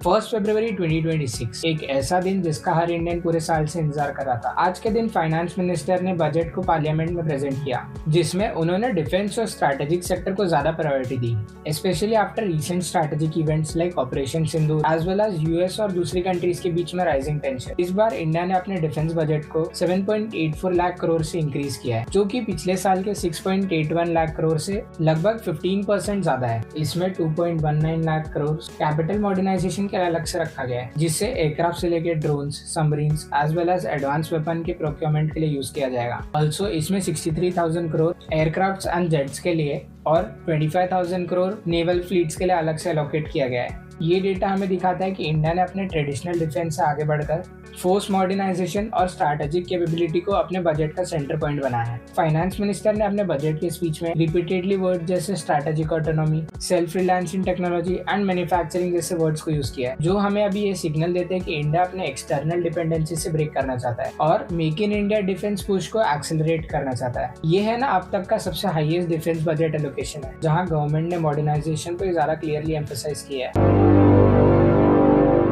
1 फरवरी 2026 एक ऐसा दिन जिसका हर इंडियन पूरे साल से इंतजार कर रहा था। आज के दिन फाइनेंस मिनिस्टर ने बजट को पार्लियामेंट में प्रेजेंट किया, जिसमें उन्होंने डिफेंस और स्ट्रैटेजिक सेक्टर को ज्यादा प्रायोरिटी दी, specially after recent strategic events like operation Sindoor as well as US और दूसरी कंट्रीज के बीच में राइजिंग टेंशन। इस बार इंडिया ने अपने डिफेंस बजट को 7.84 लाख करोड़ से इंक्रीज किया है, जो कि पिछले साल के 6.81 लाख करोड़ से लगभग 15% ज्यादा है। इसमें 2.19 लाख करोड़ कैपिटल मॉडर्नाइजेशन के अलग से रखा गया है, जिससे एयरक्राफ्ट से लेकर drones, submarines as well as advance weapon के प्रोक्योरमेंट के लिए यूज किया जाएगा। ऑल्सो इसमें 63,000 करोड़ एयरक्राफ्ट एंड जेट्स के लिए और 25,000 करोड़ नेवल फ्लीट्स के लिए अलग से एलोकेट किया गया है। ये डेटा हमें दिखाता है कि इंडिया ने अपने ट्रेडिशनल डिफेंस से आगे बढ़कर फोर्स मॉडर्नाइजेशन और स्ट्रैटेजिक कैपेबिलिटी को अपने बजट का सेंटर पॉइंट बनाया है। फाइनेंस मिनिस्टर ने अपने बजट के स्पीच में रिपीटेडली वर्ड जैसे strategic autonomy, self reliance in technology and manufacturing जैसे वर्ड्स को यूज किया है, जो हमें अभी ये सिग्नल देते हैं कि इंडिया अपने एक्सटर्नल डिपेंडेंसी से ब्रेक करना चाहता है और make in India defence push को एक्सेलरेट करना चाहता है। ये है ना अब तक का सबसे हाईएस्ट डिफेंस बजट एलोकेशन है, जहाँ गवर्नमेंट ने मॉडर्नाइजेशन को ज्यादा क्लियरली एम्फसाइज किया है।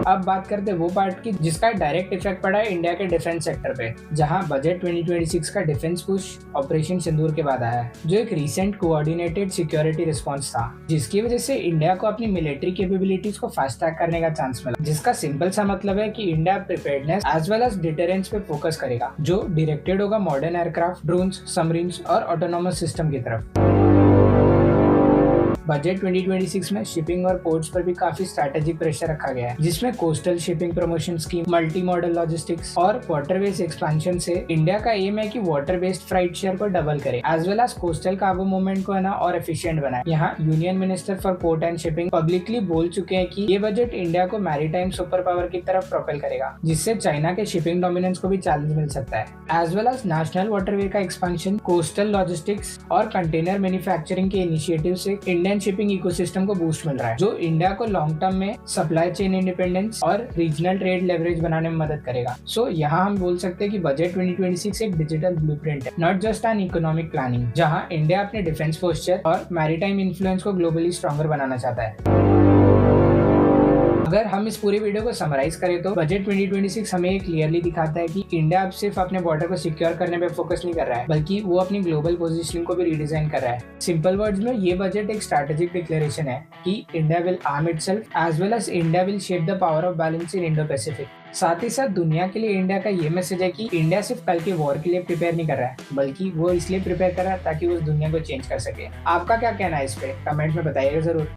अब बात करते हैं वो पार्ट की जिसका डायरेक्ट इफेक्ट पड़ा है इंडिया के डिफेंस सेक्टर पे, जहां बजट 2026 का डिफेंस पुश ऑपरेशन सिंदूर के बाद आया है, जो एक रीसेंट कोऑर्डिनेटेड सिक्योरिटी रिस्पांस था, जिसकी वजह से इंडिया को अपनी मिलिट्री कैपेबिलिटीज को फास्ट ट्रैक करने का चांस मिला। जिसका सिंपल सा मतलब है कि India preparedness as well as deterrence पे फोकस करेगा, जो डायरेक्टेड होगा मॉडर्न एयरक्राफ्ट, ड्रोन्स, सबमरीन्स और ऑटोनोमस सिस्टम की तरफ। बजट 2026 में शिपिंग और पोर्ट्स पर भी काफी स्ट्रैटेजिक प्रेशर रखा गया है, जिसमें coastal shipping promotion scheme, multi modal logistics और वाटरवेज एक्सपेंशन से इंडिया का एम है कि वाटर बेस्ड फ्राइट शेयर को डबल करे as well as coastal cargo movement को है ना और एफिशिएंट बनाए। यहाँ union minister for port and shipping publicly बोल चुके हैं कि ये बजट इंडिया को मैरीटाइम सुपर पावर की तरफ प्रोपेल करेगा, जिससे चाइना के शिपिंग डोमिनेंस को भी चैलेंज मिल सकता है। As well as national waterway का एक्सपेंशन, कोस्टल लॉजिस्टिक्स और कंटेनर मैन्युफैक्चरिंग के इनिशिएटिव से इंडियन शिपिंग इकोसिस्टम को बूस्ट मिल रहा है, जो इंडिया को लॉन्ग टर्म में सप्लाई चेन इंडिपेंडेंस और रीजनल ट्रेड लेवरेज बनाने में मदद करेगा। सो यहाँ हम बोल सकते हैं कि बजट 2026 एक डिजिटल ब्लूप्रिंट है, not just an economic planning, जहाँ इंडिया अपने डिफेंस पोस्चर और मैरीटाइम इन्फ्लुएंस को ग्लोबली स्ट्रॉन्गर बनाना चाहता है। अगर हम इस पूरे वीडियो को समराइज करें तो बजट 2026 हमें क्लियरली दिखाता है कि इंडिया अब सिर्फ अपने बॉर्डर को सिक्योर करने पे फोकस नहीं कर रहा है, बल्कि वो अपनी ग्लोबल पोजीशनिंग को भी रीडिजाइन कर रहा है। सिंपल वर्ड्स में ये बजट एक स्ट्रैटेजिक डिक्लेरेशन है कि India will arm itself as well as India will shape the power of balance in Indo Pacific. साथ ही साथ दुनिया के लिए इंडिया का ये मैसेज है कि इंडिया सिर्फ कल के वॉर के लिए प्रिपेयर नहीं कर रहा है, बल्कि वो इसलिए प्रिपेयर कर रहा है ताकि वो उस दुनिया को चेंज कर सके। आपका क्या कहना है इस पे? कमेंट में बताइएगा जरूर।